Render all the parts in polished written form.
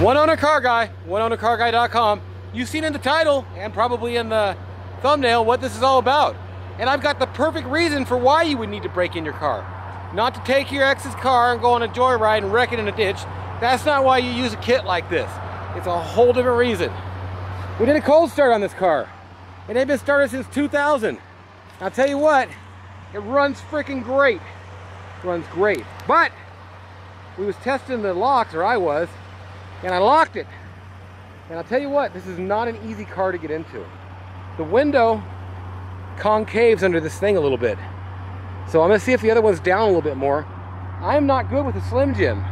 One owner car guy, oneownercarguy.com. You've seen in the title and probably in the thumbnail what this is all about. And I've got the perfect reason for why you would need to break in your car. Not to take your ex's car and go on a joyride and wreck it in a ditch. That's not why you use a kit like this. It's a whole different reason. We did a cold start on this car, and they've been started since 2000. I'll tell you what, it runs freaking great. Runs great. But we was testing the locks, or I was, and I locked it. And I'll tell you what, this is not an easy car to get into. The window concaves under this thing a little bit. So I'm gonna see if the other one's down a little bit more. I'm not good with a Slim Jim.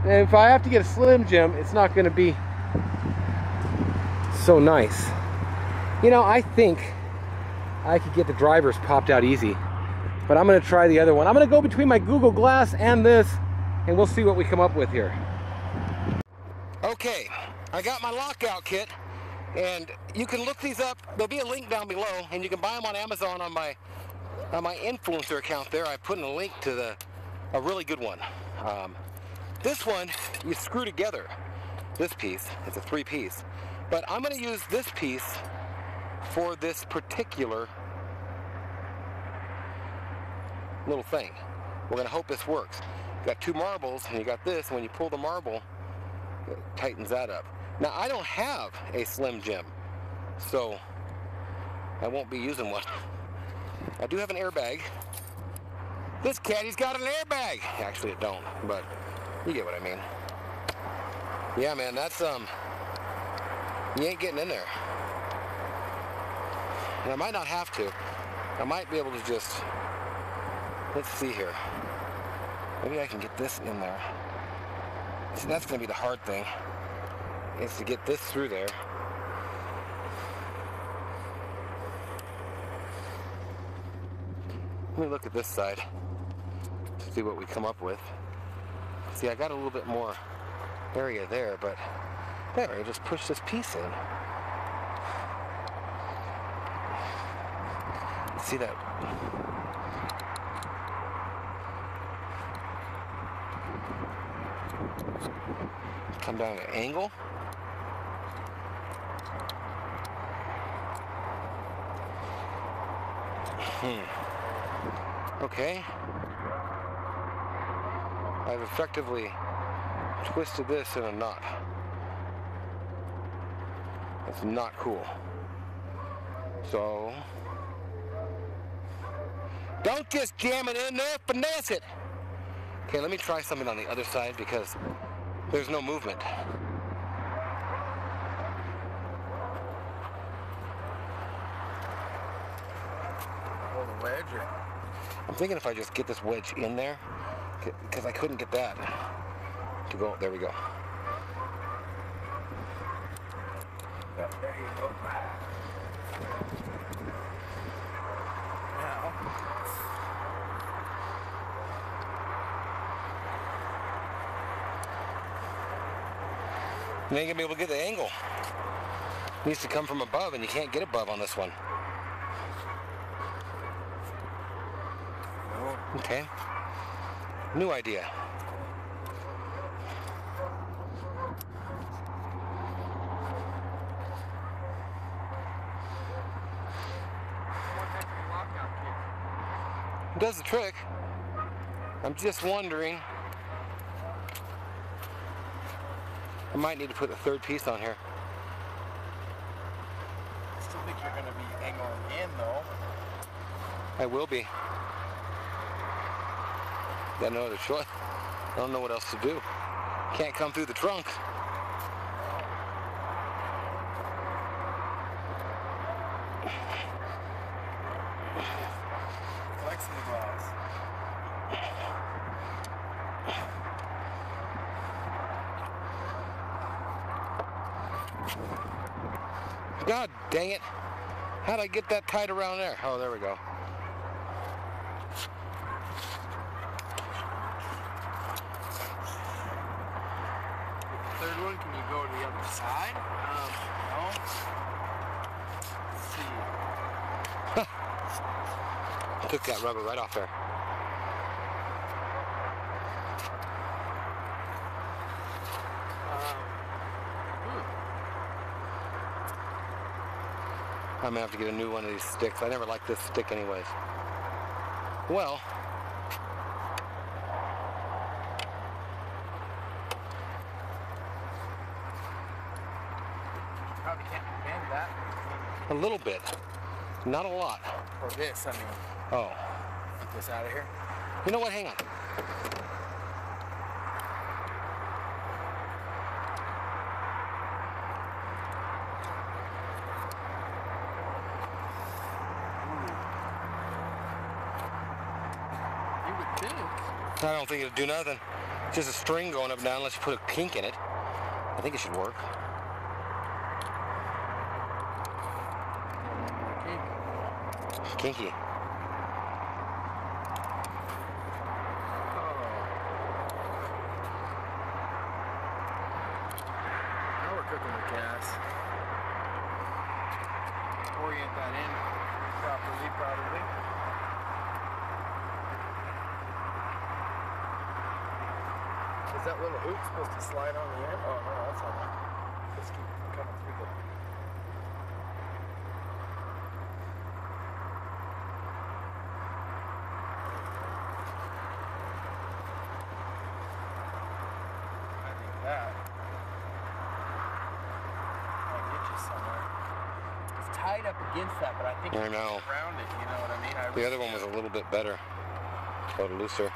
And if I have to get a Slim Jim, it's not gonna be so nice. You know, I think I could get the drivers popped out easy, but I'm gonna try the other one. I'm gonna go between my Google Glass and this, and we'll see what we come up with here. Okay, I got my lockout kit, and you can look these up. There'll be a link down below, and you can buy them on Amazon on my influencer account there. I put in a link to a really good one. This one, you screw together this piece. It's a 3-piece. But I'm going to use this piece for this particular little thing. We're going to hope this works. You got 2 marbles, and you got this, and when you pull the marble, it tightens that up. Now, I don't have a Slim Jim, so I won't be using one. I do have an airbag. This caddy's got an airbag. Actually, it don't, but you get what I mean. Yeah, man, that's, you ain't getting in there. And I might not have to. I might be able to just, let's see here. Maybe I can get this in there. See, that's going to be the hard thing, is to get this through there. Let me look at this side, see what we come up with. See, I got a little bit more area there, but there, I just push this piece in. See that? Come down at an angle. Okay. I've effectively twisted this in a knot. That's not cool. So, don't just jam it in there, finesse it. Okay, let me try something on the other side because there's no movement. Hold the wedge or? I'm thinking if I just get this wedge in there, because I couldn't get that to go. There we go. Yeah, there you go. Now. You ain't gonna be able to get the angle. It needs to come from above, and you can't get above on this one. Okay. New idea. It does the trick. I'm just wondering. I might need to put a 3rd piece on here. I still think you're going to be angling in though. I will be. Got no other choice. I don't know what else to do. Can't come through the trunk. Flexing the glass. God dang it. How'd I get that tight around there? Oh, there we go. Third one, can you go to the other side? No. Let's see. Took that rubber right off there. I'm gonna have to get a new one of these sticks. I never liked this stick anyways. Well, Probably can't bend that. a little bit. Not a lot. Or this, I mean. Oh. Get this out of here. You know what? Hang on. You would think. I don't think it'll do nothing. It's just a string going up and down unless you put a kink in it. I think it should work. Kinky. Oh. Now we're cooking with gas. Orient that in properly, probably. Is that little hoop supposed to slide on the end? Oh no, that's not. Just keep coming through the. That might get you somewhere. It's tied up against that, but I think I know. around it, you know what I mean? The other one was a little bit better. A little looser.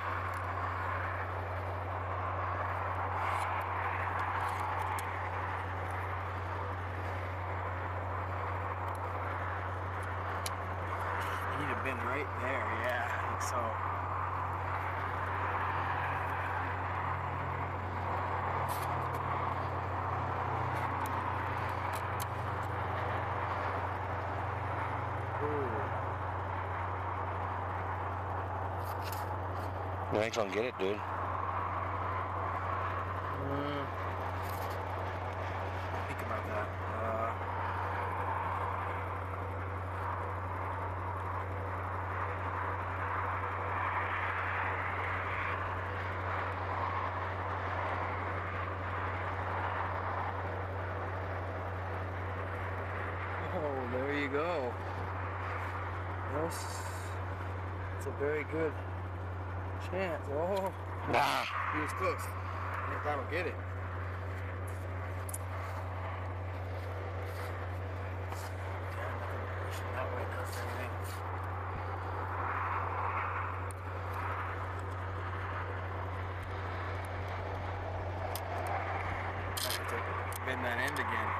You need to bend right there, yeah, I think so. You ain't gonna get it, dude. Think about that. Oh, there you go. Yes, it's a very good chance. Oh, Nah. he was close. I think that'll get it. That way does everything. I have to bend that end again.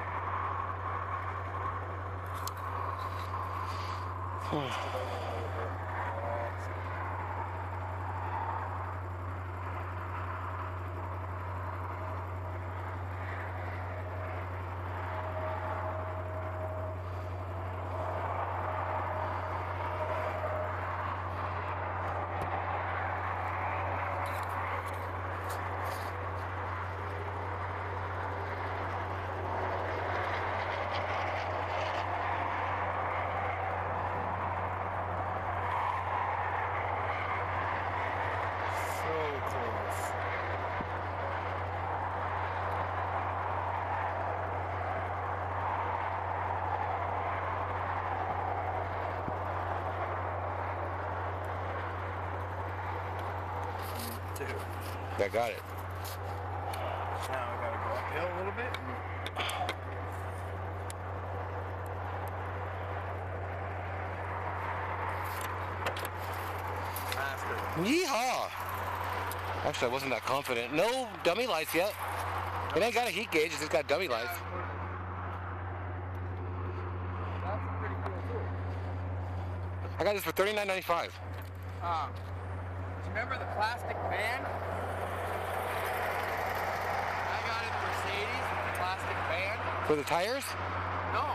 I got it. Now we gotta go uphill a little bit. Faster. Yeehaw! Actually, I wasn't that confident. No dummy lights yet. It ain't got a heat gauge, it's just got dummy lights. That's pretty cool too. I got this for $39.95. Do you remember the plastic band? I got it in the Mercedes with the plastic band. For the tires? No.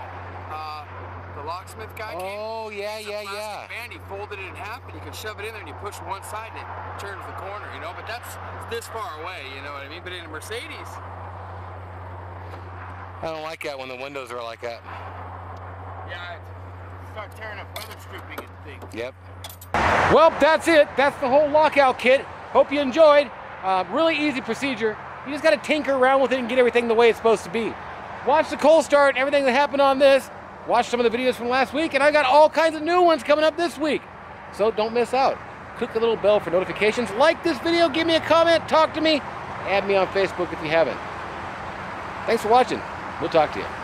The locksmith guy came. Oh, yeah, yeah, yeah. Band, he folded it in half and you can shove it in there and you push one side and it turns the corner, you know, but that's this far away, you know what I mean? But in a Mercedes. I don't like that when the windows are like that. Yeah, start tearing up weather stripping and things. Yep. Well, that's it. That's the whole lockout kit. Hope you enjoyed. Really easy procedure. You just got to tinker around with it and get everything the way it's supposed to be. Watch the cold start and everything that happened on this. watch some of the videos from last week, and I got all kinds of new ones coming up this week. So don't miss out. Click the little bell for notifications. Like this video, give me a comment, talk to me, add me on Facebook if you haven't. Thanks for watching. We'll talk to you.